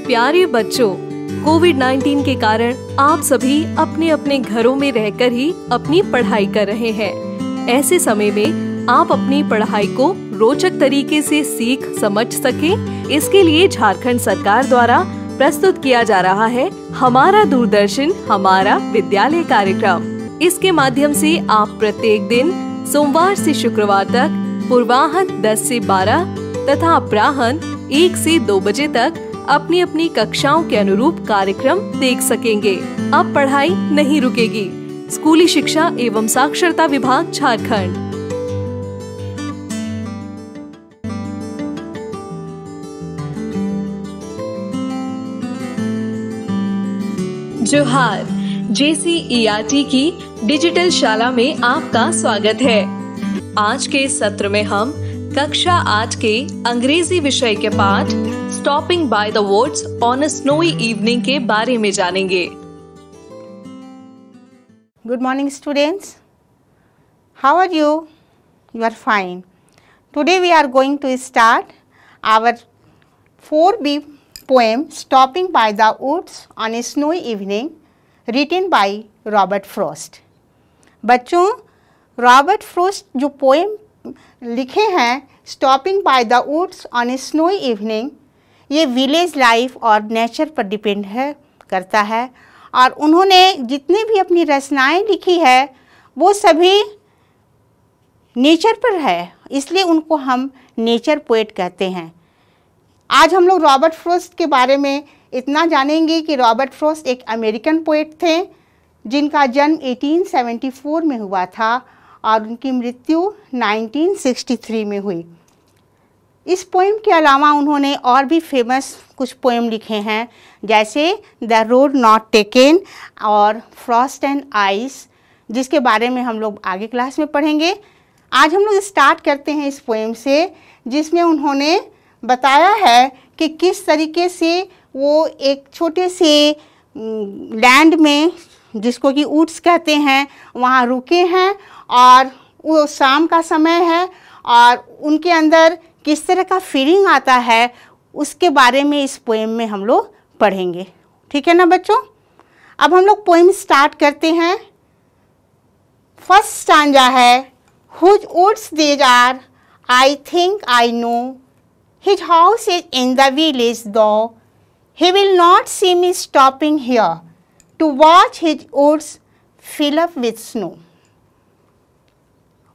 प्यारे बच्चों, कोविड-19 के कारण आप सभी अपने अपने घरों में रहकर ही अपनी पढ़ाई कर रहे हैं। ऐसे समय में आप अपनी पढ़ाई को रोचक तरीके से सीख समझ सकें, इसके लिए झारखंड सरकार द्वारा प्रस्तुत किया जा रहा है हमारा दूरदर्शन हमारा विद्यालय कार्यक्रम। इसके माध्यम से आप प्रत्येक दिन सोमवार से शुक्रवार तक पूर्वाह्न 10 से 12 तथा अपराह्न 1 से 2 बजे तक अपनी अपनी कक्षाओं के अनुरूप कार्यक्रम देख सकेंगे। अब पढ़ाई नहीं रुकेगी। स्कूली शिक्षा एवं साक्षरता विभाग झारखंड। जोहार, JCERT की डिजिटल शाला में आपका स्वागत है। आज के सत्र में हम कक्षा 8 के अंग्रेजी विषय के पाठ stopping by the woods on a snowy evening के बारे में जानेंगे। Good morning students. How are you? You are fine. Today we are going to start our 4B poem Stopping by the Woods on a Snowy Evening written by Robert Frost. बच्चों, Robert Frost जो poem लिखे हैं stopping by the woods on a snowy evening, ये village life और nature पर depend करता है। और उन्होंने जितने भी अपनी रचनाएं लिखी है वो सभी नेचर पर है, इसलिए उनको हम नेचर पोएट कहते हैं। आज हम लोग रॉबर्ट फ्रोस्ट के बारे में इतना जानेंगे कि रॉबर्ट फ्रोस्ट एक अमेरिकन पोएट थे जिनका जन्म 1874 में हुआ था और उनकी मृत्यु 1963 में हुई। इस पोएम के अलावा उन्होंने और भी फेमस कुछ पोएम लिखे हैं, जैसे द रोड नॉट टेकन और फ्रॉस्ट एंड आइस, जिसके बारे में हम लोग आगे क्लास में पढ़ेंगे। आज हम लोग स्टार्ट करते हैं इस पोएम से, जिसमें उन्होंने बताया है कि किस तरीके से वो एक छोटे से लैंड में, जिसको कि वुड्स कहते हैं, वहाँ रुके हैं और वो शाम का समय है और उनके अंदर किस तरह का फीलिंग आता है, उसके बारे में इस पोएम में हम लोग पढ़ेंगे। ठीक है ना बच्चों? अब हम लोग पोएम स्टार्ट करते हैं। फर्स्ट स्टांजा है, whose woods there are I think I know, his house is in the village though, he will not see me stopping here to watch his woods fill up with snow.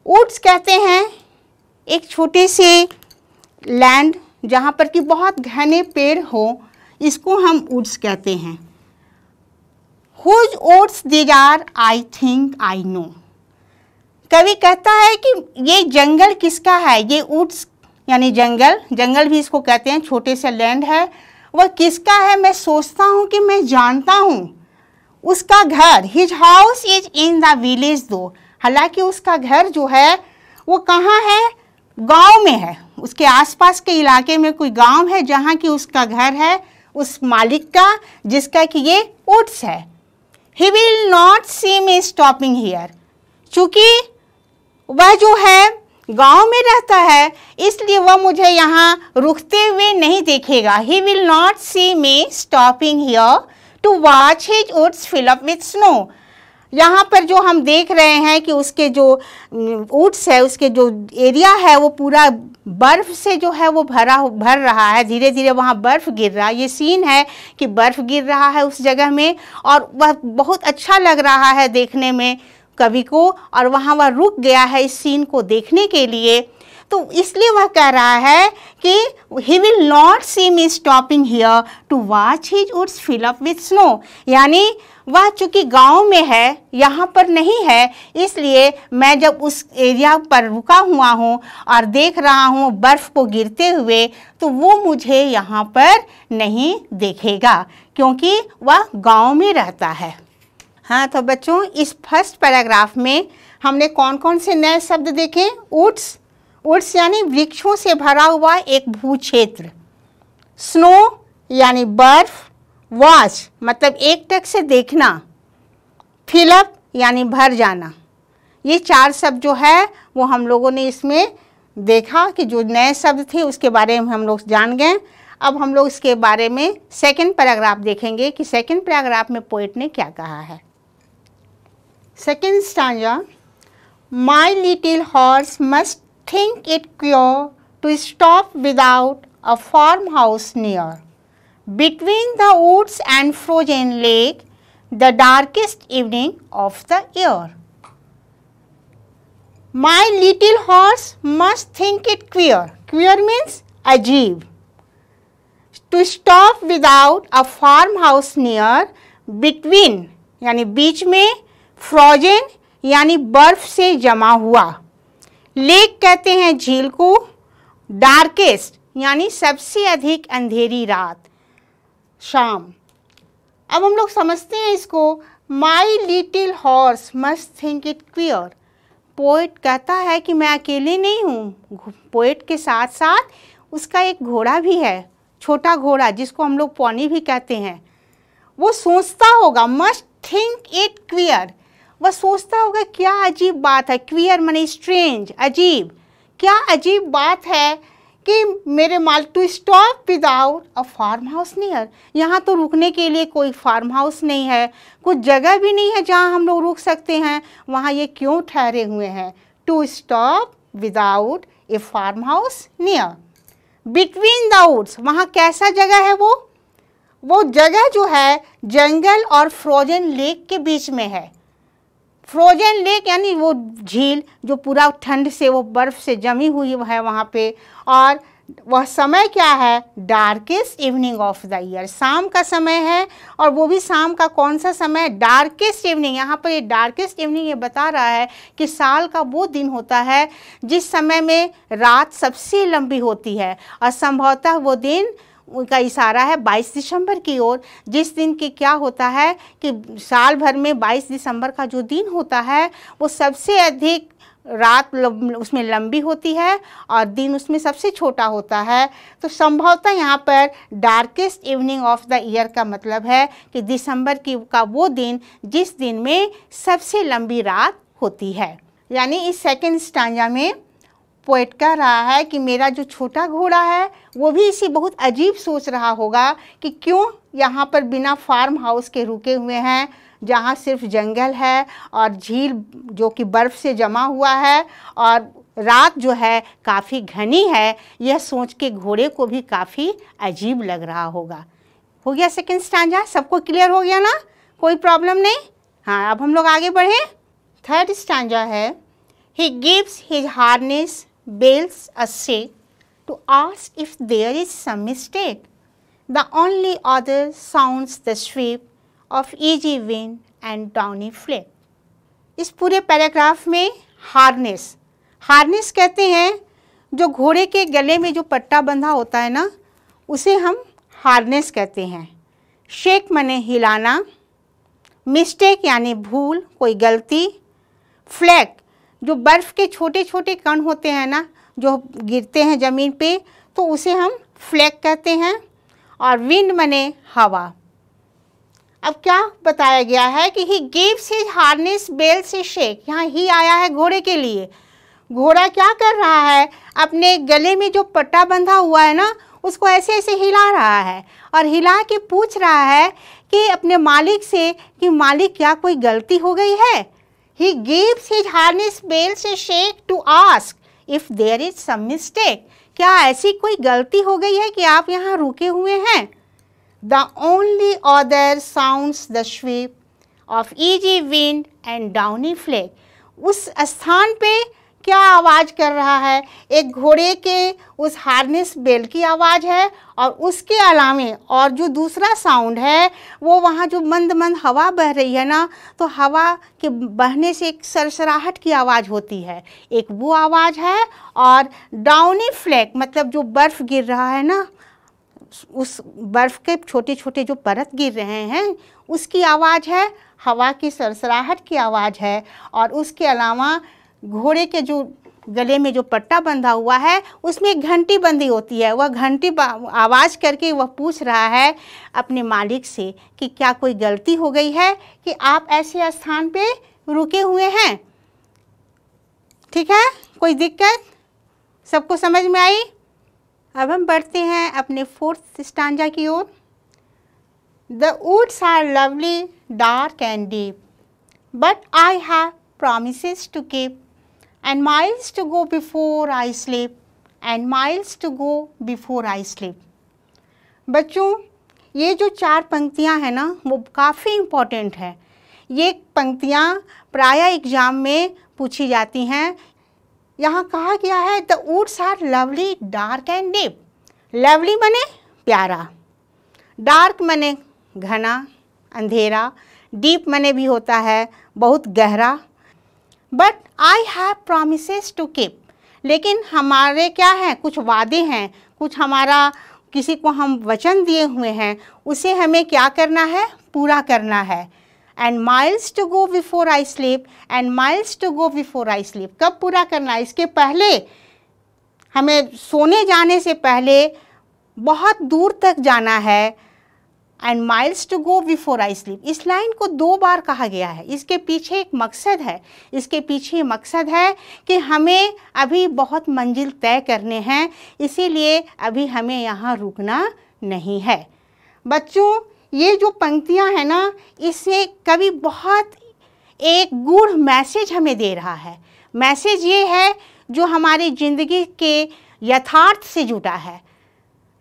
Woods कहते हैं एक छोटे से land जहाँ पर कि बहुत घने पेड़ हो, इसको हम वुड्स कहते हैं। Whose woods there are I think I know. कवि कहता है कि ये जंगल किसका है, ये वुड्स यानी जंगल भी इसको कहते हैं, छोटे से लैंड है, वह किसका है मैं सोचता हूँ कि मैं जानता हूँ। उसका घर, his house is in the village दो, हालांकि उसका घर जो है वो कहाँ है, गांव में है। उसके आसपास के इलाके में कोई गांव है जहाँ की उसका घर है, उस मालिक का, जिसका कि ये वुड्स है। He will not see me stopping here, चूँकि वह जो है गांव में रहता है इसलिए वह मुझे यहाँ रुकते हुए नहीं देखेगा। He will not see me stopping here to watch his woods fill up with snow. यहाँ पर जो हम देख रहे हैं कि उसके जो वुड्स है, उसके जो एरिया है वो पूरा बर्फ़ से जो है वो भर रहा है, धीरे धीरे वहाँ बर्फ़ गिर रहा है। ये सीन है कि बर्फ़ गिर रहा है उस जगह में और वह बहुत अच्छा लग रहा है देखने में कवि को, और वहाँ वह रुक गया है इस सीन को देखने के लिए। तो इसलिए वह कह रहा है कि he will not see me stopping here to watch his woods fill up with snow, यानी वह चूँकि गांव में है, यहाँ पर नहीं है, इसलिए मैं जब उस एरिया पर रुका हुआ हूँ और देख रहा हूँ बर्फ़ को गिरते हुए, तो वो मुझे यहाँ पर नहीं देखेगा क्योंकि वह गांव में रहता है। हाँ, तो बच्चों इस फर्स्ट पैराग्राफ में हमने कौन कौन से नए शब्द देखे? वुड्स यानी वृक्षों से भरा हुआ एक भूक्षेत्र, स्नो यानी बर्फ, वॉच मतलब एक टक से देखना, फिल अप यानी भर जाना। ये 4 शब्द जो है वो हम लोगों ने इसमें देखा कि जो नए शब्द थे उसके बारे में हम लोग जान गए। अब हम लोग इसके बारे में सेकंड पैराग्राफ देखेंगे कि सेकंड पैराग्राफ में पोएट ने क्या कहा है। Second stanza, my little horse must think it cure to stop without a farmhouse near, between the woods and frozen lake, the darkest evening of the year. My little horse must think it queer. Queer means अजीब. To stop without a farmhouse near, between यानी बीच में, frozen यानी बर्फ से जमा हुआ, lake कहते हैं झील को, डार्केस्ट यानी सबसे अधिक अंधेरी रात, शाम। अब हम लोग समझते हैं इसको। माई little horse must think it queer. Poet कहता है कि मैं अकेले नहीं हूँ, पोएट के साथ साथ उसका एक घोड़ा भी है, छोटा घोड़ा जिसको हम लोग पॉनी भी कहते हैं। वो सोचता होगा, मस्ट थिंक इट क्वियर, वह सोचता होगा क्या अजीब बात है। क्वियर माने स्ट्रेंज, अजीब। क्या अजीब बात है कि मेरे माल to stop without a farmhouse near, यहाँ तो रुकने के लिए कोई फार्म हाउस नहीं है, कुछ जगह भी नहीं है जहाँ हम लोग रुक सकते हैं, वहाँ ये क्यों ठहरे हुए हैं। To stop without a farmhouse near, between the woods, वहाँ कैसा जगह है वो जगह जो है जंगल और फ्रोजन लेक के बीच में है। फ्रोजन लेक यानी वो झील जो पूरा ठंड से, वो बर्फ़ से जमी हुई है वहाँ पे। और वह समय क्या है, darkest evening of the year, शाम का समय है। और वो भी शाम का कौन सा समय, डार्केस्ट इवनिंग। यहाँ पर ये डार्केस्ट इवनिंग ये बता रहा है कि साल का वो दिन होता है जिस समय में रात सबसे लंबी होती है। और संभवतः वो दिन, उनका इशारा है 22 दिसंबर की ओर, जिस दिन की क्या होता है कि साल भर में 22 दिसंबर का जो दिन होता है वो सबसे अधिक रात उसमें लंबी होती है और दिन उसमें सबसे छोटा होता है। तो संभवतः यहाँ पर darkest evening of the year का मतलब है कि दिसंबर का वो दिन जिस दिन में सबसे लंबी रात होती है। यानी इस सेकंड स्टैंजा में पोएट कह रहा है कि मेरा जो छोटा घोड़ा है वो भी इसी बहुत अजीब सोच रहा होगा कि क्यों यहाँ पर बिना फार्म हाउस के रुके हुए हैं, जहाँ सिर्फ जंगल है और झील जो कि बर्फ़ से जमा हुआ है और रात जो है काफ़ी घनी है। यह सोच के घोड़े को भी काफ़ी अजीब लग रहा होगा। हो गया सेकंड स्टैंजा, सबको क्लियर हो गया ना, कोई प्रॉब्लम नहीं। हाँ, अब हम लोग आगे बढ़े। थर्ड स्टैंजा है, ही gives his harness bells a shake to ask if there is some mistake. The only other sounds the sweep of easy wind and downy flake. इस पूरे पैराग्राफ में हार्नेस कहते हैं जो घोड़े के गले में जो पट्टा बंधा होता है ना, उसे हम हार्नेस कहते हैं। शेक माने हिलाना, मिस्टेक यानी भूल, कोई गलती, फ्लैक जो बर्फ़ के छोटे छोटे कण होते हैं ना जो गिरते हैं ज़मीन पे, तो उसे हम फ्लैक कहते हैं। और विंड मने हवा। अब क्या बताया गया है कि he gives his harness bell से शेक, यहाँ ही आया है घोड़े के लिए। घोड़ा क्या कर रहा है, अपने गले में जो पट्टा बंधा हुआ है ना उसको ऐसे ऐसे हिला रहा है और हिला के पूछ रहा है कि अपने मालिक से कि मालिक क्या कोई गलती हो गई है। He gives his harness bells a shake to ask if there is some mistake. क्या ऐसी कोई गलती हो गई है कि आप यहाँ रुके हुए हैं। The only other sounds the sweep of easy wind and downy flake. उस स्थान पे क्या आवाज़ कर रहा है, एक घोड़े के उस हार्नेस बेल की आवाज़ है और उसके अलावे और जो दूसरा साउंड है वो वहाँ जो मंद मंद हवा बह रही है ना, तो हवा के बहने से एक सरसराहट की आवाज़ होती है, एक वो आवाज़ है। और डाउनी फ्लेक मतलब जो बर्फ़ गिर रहा है ना, उस बर्फ़ के छोटे छोटे जो परत गिर रहे हैं उसकी आवाज़ है, हवा की सरसराहट की आवाज़ है। और उसके अलावा घोड़े के जो गले में जो पट्टा बंधा हुआ है उसमें एक घंटी बंधी होती है, वह घंटी आवाज़ करके वह पूछ रहा है अपने मालिक से कि क्या कोई गलती हो गई है कि आप ऐसे स्थान पे रुके हुए हैं। ठीक है, कोई दिक्कत, सबको समझ में आई। अब हम बढ़ते हैं अपने 4th स्टांजा की ओर। The woods are lovely dark and deep, but I have promises to keep, and miles to go before I sleep, and miles to go before I sleep। बच्चों, ये जो 4 पंक्तियाँ हैं ना, वो काफ़ी इम्पॉर्टेंट है। ये पंक्तियाँ प्रायः एग्ज़ाम में पूछी जाती हैं। यहाँ कहा गया है the woods are lovely dark and deep. Lovely माने प्यारा, डार्क माने घना अंधेरा, डीप माने भी होता है बहुत गहरा। But I have promises to keep, लेकिन हमारे क्या हैं, कुछ वादे हैं, कुछ हमारा किसी को हम वचन दिए हुए हैं, उसे हमें क्या करना है, पूरा करना है। And miles to go before I sleep, and miles to go before I sleep. कब पूरा करना है? इसके पहले, हमें सोने जाने से पहले बहुत दूर तक जाना है। And miles to go before I sleep, इस लाइन को 2 बार कहा गया है। इसके पीछे एक मकसद है। इसके पीछे मकसद है कि हमें अभी बहुत मंजिल तय करने हैं, इसीलिए अभी हमें यहाँ रुकना नहीं है। बच्चों, ये जो पंक्तियाँ हैं ना, इसमें कवि बहुत एक गूढ़ मैसेज हमें दे रहा है। मैसेज ये है जो हमारी ज़िंदगी के यथार्थ से जुड़ा है।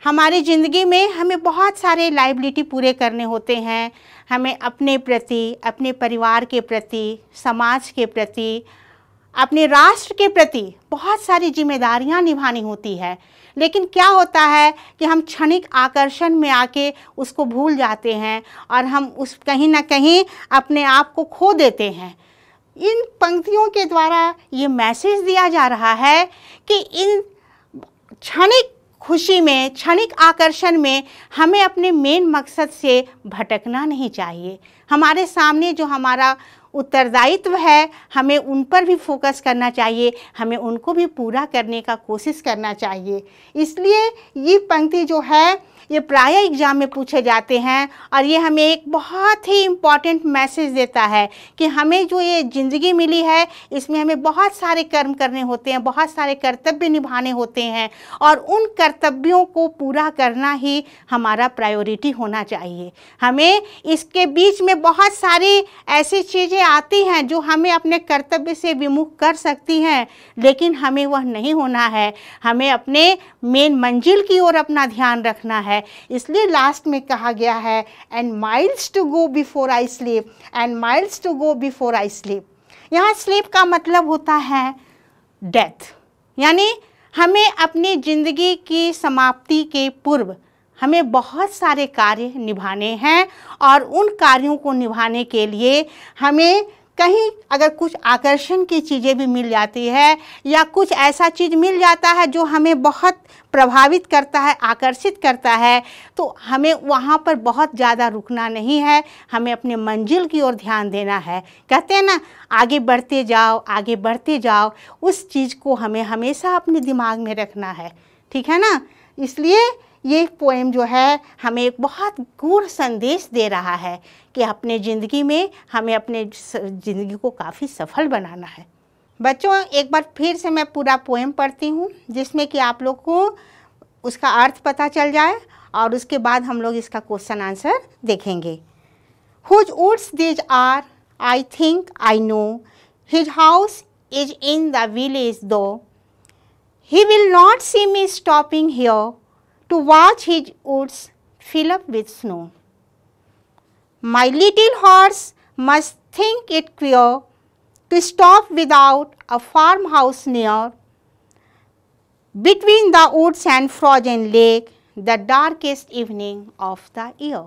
हमारी ज़िंदगी में हमें बहुत सारे लायबिलिटी पूरे करने होते हैं। हमें अपने प्रति, अपने परिवार के प्रति, समाज के प्रति, अपने राष्ट्र के प्रति बहुत सारी जिम्मेदारियां निभानी होती है। लेकिन क्या होता है कि हम क्षणिक आकर्षण में आके उसको भूल जाते हैं और हम उस कहीं ना कहीं अपने आप को खो देते हैं। इन पंक्तियों के द्वारा ये मैसेज दिया जा रहा है कि इन क्षणिक खुशी में, क्षणिक आकर्षण में हमें अपने मेन मकसद से भटकना नहीं चाहिए। हमारे सामने जो हमारा उत्तरदायित्व है, हमें उन पर भी फोकस करना चाहिए, हमें उनको भी पूरा करने का कोशिश करना चाहिए। इसलिए ये पंक्ति जो है ये प्रायः एग्ज़ाम में पूछे जाते हैं और ये हमें एक बहुत ही इम्पॉर्टेंट मैसेज देता है कि हमें जो ये ज़िंदगी मिली है इसमें हमें बहुत सारे कर्म करने होते हैं, बहुत सारे कर्तव्य निभाने होते हैं और उन कर्तव्यों को पूरा करना ही हमारा प्रायोरिटी होना चाहिए। हमें इसके बीच में बहुत सारी ऐसी चीज़ें आती हैं जो हमें अपने कर्तव्य से विमुख कर सकती हैं, लेकिन हमें वह नहीं होना है। हमें अपने मेन मंजिल की ओर अपना ध्यान रखना है। इसलिए लास्ट में कहा गया है and miles to go before I sleep, and miles to go before I sleep. यहाँ स्लीप का मतलब होता है डेथ, यानी हमें अपनी ज़िंदगी की समाप्ति के पूर्व हमें बहुत सारे कार्य निभाने हैं और उन कार्यों को निभाने के लिए हमें कहीं अगर कुछ आकर्षण की चीज़ें भी मिल जाती है या कुछ ऐसा चीज़ मिल जाता है जो हमें बहुत प्रभावित करता है, आकर्षित करता है, तो हमें वहाँ पर बहुत ज़्यादा रुकना नहीं है, हमें अपने मंजिल की ओर ध्यान देना है। कहते हैं ना, आगे बढ़ते जाओ, आगे बढ़ते जाओ। उस चीज़ को हमें हमेशा अपने दिमाग में रखना है, ठीक है ना। इसलिए ये पोएम जो है हमें एक बहुत गूढ़ संदेश दे रहा है कि अपने ज़िंदगी में हमें अपने ज़िंदगी को काफ़ी सफल बनाना है। बच्चों, एक बार फिर से मैं पूरा पोएम पढ़ती हूँ जिसमें कि आप लोग को उसका अर्थ पता चल जाए और उसके बाद हम लोग इसका क्वेश्चन आंसर देखेंगे। Whose woods these are, I think I know, his house is in the village though, he will not see me stopping here to watch his woods fill up with snow. My little horse must think it queer to stop without a farmhouse near, between the woods and frozen lake, the darkest evening of the year.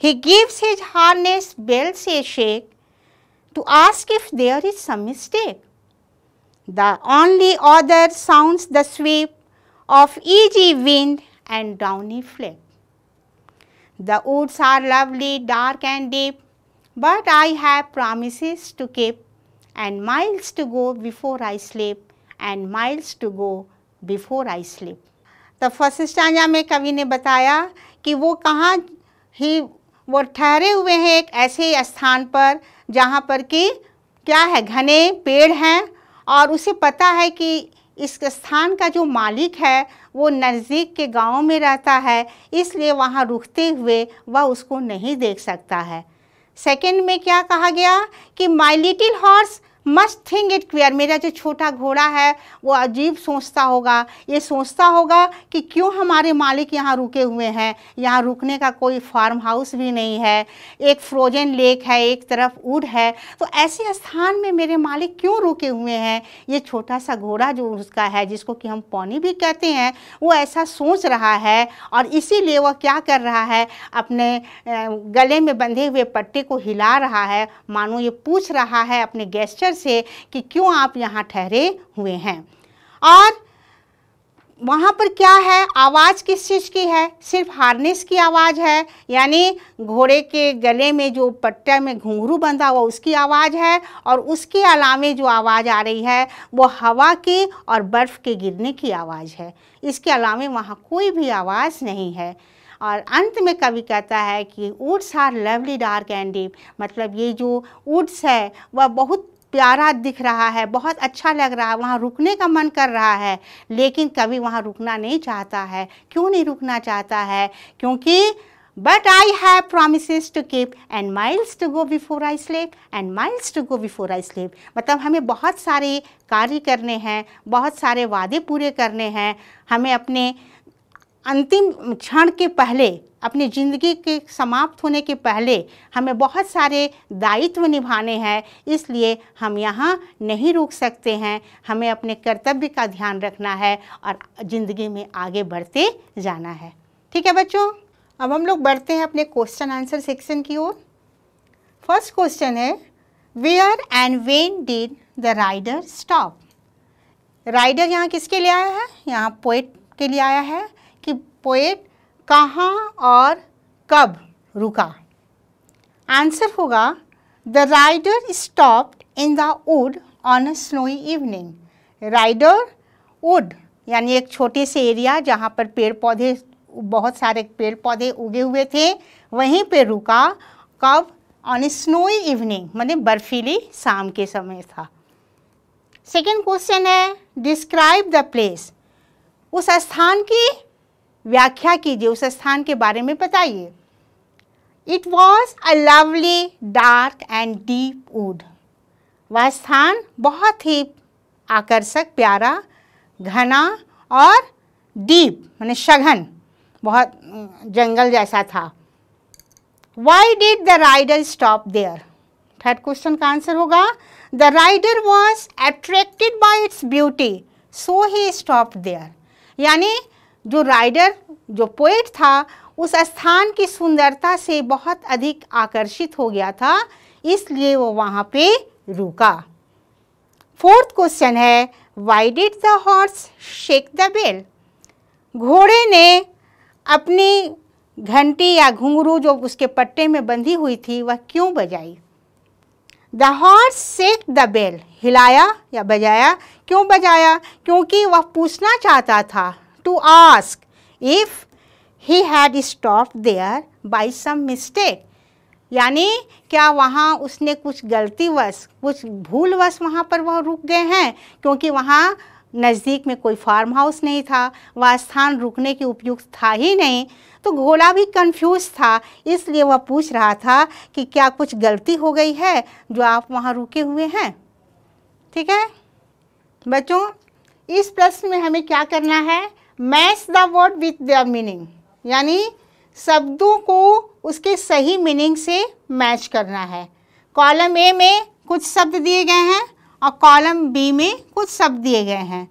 He gives his harness bells a shake to ask if there is some mistake. The only other sounds the sweep of easy wind and downy flake. The woods are lovely, dark and deep, but I have promises to keep, and miles to go before I sleep, and miles to go before I sleep. तो first stanza में कवि ने बताया कि वो कहाँ ही वो ठहरे हुए हैं एक ऐसे स्थान पर जहाँ पर कि क्या है, घने पेड़ हैं और उसे पता है कि इस स्थान का जो मालिक है वो नज़दीक के गांव में रहता है, इसलिए वहाँ रुकते हुए वह उसको नहीं देख सकता है। सेकंड में क्या कहा गया कि माई little horse must think it queer, मेरा जो छोटा घोड़ा है वो अजीब सोचता होगा, ये सोचता होगा कि क्यों हमारे मालिक यहाँ रुके हुए हैं, यहाँ रुकने का कोई फार्म हाउस भी नहीं है, एक फ्रोजन लेक है, एक तरफ वुड है, तो ऐसे स्थान में मेरे मालिक क्यों रुके हुए हैं। ये छोटा सा घोड़ा जो उसका है, जिसको कि हम पौनी भी कहते हैं, वो ऐसा सोच रहा है और इसीलिए वह क्या कर रहा है, अपने गले में बंधे हुए पट्टे को हिला रहा है, मानो ये पूछ रहा है अपने गेस्चर से कि क्यों आप यहाँ ठहरे हुए हैं। और वहाँ पर क्या है, आवाज़ किस चीज़ की है, सिर्फ हार्नेस की आवाज़ है, यानी घोड़े के गले में जो पट्टा में घुंघरू बंधा हुआ उसकी आवाज़ है, और उसके अलावे जो आवाज़ आ रही है वो हवा की और बर्फ़ के गिरने की आवाज़ है। इसके अलावे वहाँ कोई भी आवाज़ नहीं है। और अंत में कवि कहता है कि woods are lovely dark and deep, मतलब ये जो वुड्स है वह बहुत प्यारा दिख रहा है, बहुत अच्छा लग रहा है, वहाँ रुकने का मन कर रहा है, लेकिन कभी वहाँ रुकना नहीं चाहता है। क्यों नहीं रुकना चाहता है? क्योंकि but I have promises to keep and miles to go before I sleep and miles to go before I sleep, मतलब हमें बहुत सारे कार्य करने हैं, बहुत सारे वादे पूरे करने हैं, हमें अपने अंतिम क्षण के पहले, अपनी ज़िंदगी के समाप्त होने के पहले हमें बहुत सारे दायित्व निभाने हैं, इसलिए हम यहाँ नहीं रुक सकते हैं। हमें अपने कर्तव्य का ध्यान रखना है और ज़िंदगी में आगे बढ़ते जाना है। ठीक है बच्चों, अब हम लोग बढ़ते हैं अपने क्वेश्चन आंसर सेक्शन की ओर। फर्स्ट क्वेश्चन है, where and when did the rider stop. Rider यहाँ किसके लिए आया है? यहाँ पोएट के लिए आया है कि पोएट कहाँ और कब रुका। आंसर होगा the rider stopped in the wood on a snowy evening. Rider wood यानी एक छोटे से एरिया जहाँ पर पेड़ पौधे, बहुत सारे पेड़ पौधे उगे हुए थे, वहीं पे रुका। कब? ऑन ए स्नोई इवनिंग, माने बर्फीली शाम के समय था। सेकेंड क्वेश्चन है, डिस्क्राइब द प्लेस। उस स्थान की व्याख्या कीजिए, उस स्थान के बारे में बताइए। It was a lovely dark and deep would. वह स्थान बहुत ही आकर्षक, प्यारा, घना और डीप माने सघन, बहुत जंगल जैसा था। Why did the rider stop there. Third question का आंसर होगा the rider was attracted by its beauty so he stopped there. यानी जो राइडर, जो पोएट था, उस स्थान की सुंदरता से बहुत अधिक आकर्षित हो गया था, इसलिए वो वहाँ पे रुका। फोर्थ क्वेश्चन है, why did the horse shake the bell. घोड़े ने अपनी घंटी या घुंघरू जो उसके पट्टे में बंधी हुई थी वह क्यों बजाई। The horse shake the bell, हिलाया या बजाया। क्यों बजाया? क्योंकि वह पूछना चाहता था, to ask if he had stopped there by some mistake, यानी क्या वहाँ उसने कुछ गलतीवश, कुछ भूलवश वहाँ पर वह रुक गए हैं, क्योंकि वहाँ नज़दीक में कोई फार्म हाउस नहीं था, वह स्थान रुकने के उपयुक्त था ही नहीं। तो घोड़ा भी कंफ्यूज था, इसलिए वह पूछ रहा था कि क्या कुछ गलती हो गई है जो आप वहाँ रुके हुए हैं। ठीक है बच्चों, इस प्रश्न में हमें क्या करना है, match the word with the meaning, यानी शब्दों को उसके सही मीनिंग से मैच करना है। कॉलम ए में कुछ शब्द दिए गए हैं और कॉलम बी में कुछ शब्द दिए गए हैं।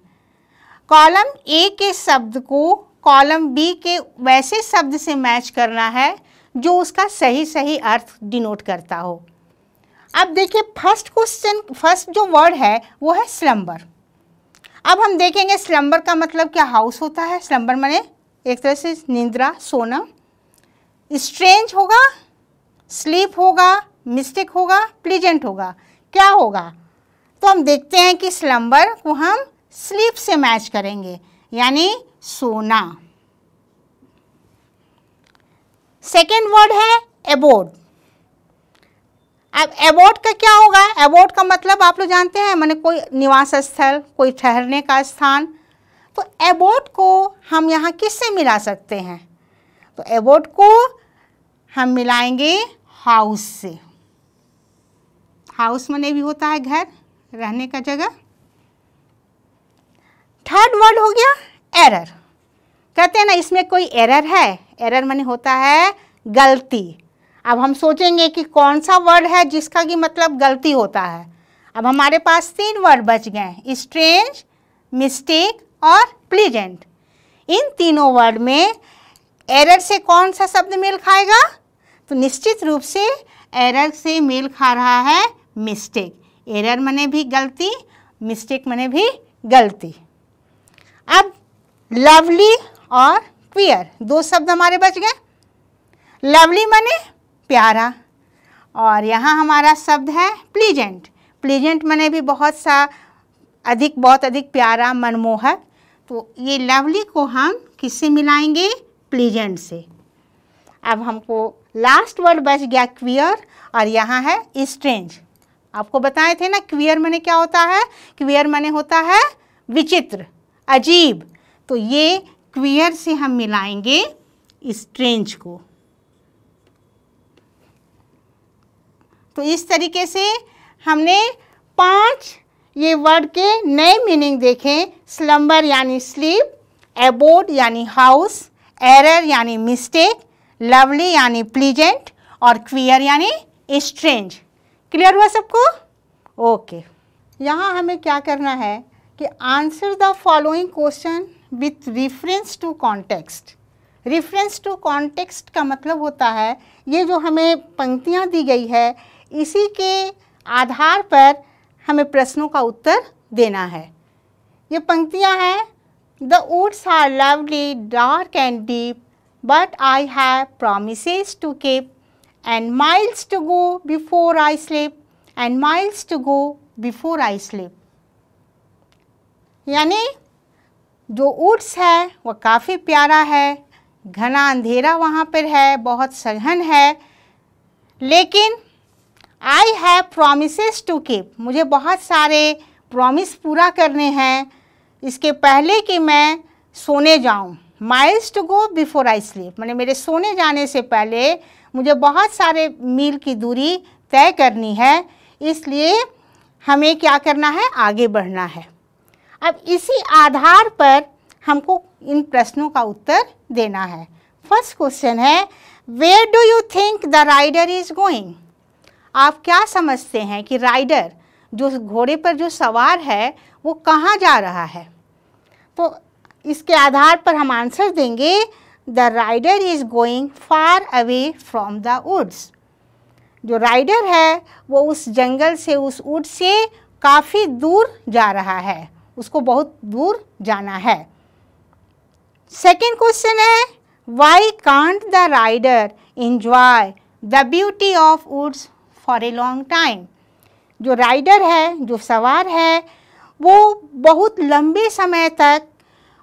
कॉलम ए के शब्द को कॉलम बी के वैसे शब्द से मैच करना है जो उसका सही सही अर्थ डिनोट करता हो। अब देखिए फर्स्ट क्वेश्चन, फर्स्ट जो वर्ड है वो है स्लम्बर। अब हम देखेंगे स्लम्बर का मतलब क्या, हाउस होता है। स्लम्बर माने एक तरह से निंद्रा, सोना। स्ट्रेंज होगा, स्लीप होगा, मिस्टेक होगा, प्लीजेंट होगा, क्या होगा। तो हम देखते हैं कि स्लम्बर को हम स्लीप से मैच करेंगे, यानी सोना। सेकेंड वर्ड है एबोर्ड। अब एबोर्ड का क्या होगा? एबोर्ड का मतलब आप लोग जानते हैं, माने कोई निवास स्थल, कोई ठहरने का स्थान। तो एबोर्ड को हम यहाँ किससे मिला सकते हैं? तो एबोर्ड को हम मिलाएंगे हाउस से। हाउस माने भी होता है घर, रहने का जगह। थर्ड वर्ड हो गया एरर। कहते हैं ना इसमें कोई एरर है, एरर माने होता है गलती। अब हम सोचेंगे कि कौन सा वर्ड है जिसका कि मतलब गलती होता है। अब हमारे पास 3 वर्ड बच गए, स्ट्रेंज, मिस्टेक और प्लीजेंट। इन तीनों वर्ड में एरर से कौन सा शब्द मेल खाएगा? तो निश्चित रूप से एरर से मेल खा रहा है मिस्टेक। एरर माने भी गलती, मिस्टेक माने भी गलती। अब लवली और क्वियर 2 शब्द हमारे बच गए। लवली माने प्यारा, और यहाँ हमारा शब्द है प्लीजेंट। प्लीजेंट माने भी बहुत अधिक प्यारा, मनमोहक। तो ये लवली को हम किससे मिलाएंगे? प्लीजेंट से। अब हमको लास्ट वर्ड बच गया क्वियर, और यहाँ है स्ट्रेंज। आपको बताए थे ना क्वियर माने क्या होता है? क्वियर माने होता है विचित्र, अजीब। तो ये क्वियर से हम मिलाएंगे स्ट्रेंज को। तो इस तरीके से हमने 5 ये वर्ड के नए मीनिंग देखे। स्लम्बर यानी स्लीप, एबोर्ड यानी हाउस, एरर यानी मिस्टेक, लवली यानी प्लीजेंट और क्वियर यानी स्ट्रेंज। क्लियर हुआ सबको? ओके। यहाँ हमें क्या करना है कि answer the following question with reference to context. Reference to context का मतलब होता है ये जो हमें पंक्तियाँ दी गई है इसी के आधार पर हमें प्रश्नों का उत्तर देना है। ये पंक्तियाँ हैं, the woods are lovely, dark and deep, but I have promises to keep, and miles to go before I sleep, and miles to go before I sleep। यानी जो वुड्स है वो काफ़ी प्यारा है, घना अंधेरा वहाँ पर है, बहुत सघन है, लेकिन आई हैव promises to keep, मुझे बहुत सारे प्रॉमिस पूरा करने हैं इसके पहले कि मैं सोने जाऊं। Miles to go before I sleep, माने मेरे सोने जाने से पहले मुझे बहुत सारे मील की दूरी तय करनी है, इसलिए हमें क्या करना है? आगे बढ़ना है। अब इसी आधार पर हमको इन प्रश्नों का उत्तर देना है। फर्स्ट क्वेश्चन है, where do you think the rider is going? आप क्या समझते हैं कि राइडर जो घोड़े पर जो सवार है वो कहाँ जा रहा है? तो इसके आधार पर हम आंसर देंगे, the rider is going far away from the woods. जो राइडर है वो उस जंगल से, उस वुड से काफ़ी दूर जा रहा है, उसको बहुत दूर जाना है। सेकेंड क्वेश्चन है, why can't the rider enjoy the beauty of woods for a long time? जो राइडर है, जो सवार है, वो बहुत लंबे समय तक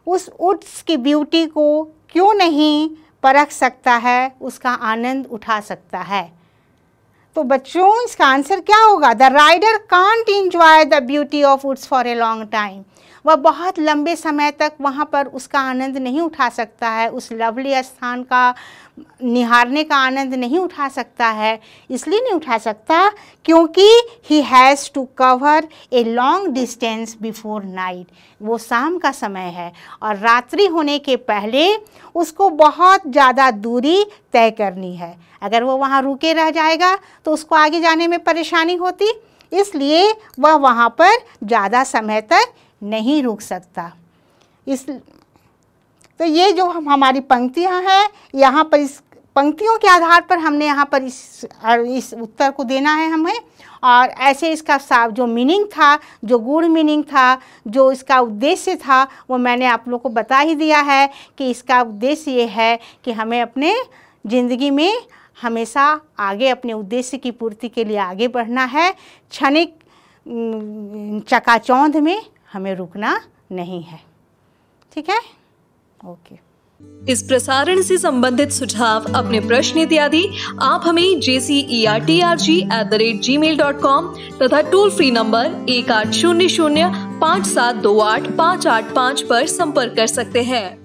उस वुड्स की ब्यूटी को क्यों नहीं परख सकता है, उसका आनंद उठा सकता है? तो बच्चों इसका आंसर क्या होगा? The rider can't enjoy the beauty of woods for a long time. वह बहुत लंबे समय तक वहाँ पर उसका आनंद नहीं उठा सकता है, उस लवली स्थान का निहारने का आनंद नहीं उठा सकता है। इसलिए नहीं उठा सकता क्योंकि he has to cover a long distance before night. वो शाम का समय है और रात्रि होने के पहले उसको बहुत ज़्यादा दूरी तय करनी है। अगर वो वहाँ रुके रह जाएगा तो उसको आगे जाने में परेशानी होती, इसलिए वह वहाँ पर ज़्यादा समय तक नहीं रुक सकता। तो ये जो हमारी पंक्तियाँ हैं, यहाँ पर इस पंक्तियों के आधार पर हमने यहाँ पर इस उत्तर को देना है हमें। और ऐसे इसका जो मीनिंग था, जो गूढ़ मीनिंग था, जो इसका उद्देश्य था, वो मैंने आप लोगों को बता ही दिया है कि इसका उद्देश्य ये है कि हमें अपने ज़िंदगी में हमेशा आगे अपने उद्देश्य की पूर्ति के लिए आगे बढ़ना है। क्षणिक चकाचौंध में हमें रुकना नहीं है। ठीक है? ओके। इस प्रसारण से संबंधित सुझाव, अपने प्रश्न इत्यादि आप हमें jcertrg@gmail.com तथा टोल फ्री नंबर 1800 5728 585 पर संपर्क कर सकते हैं।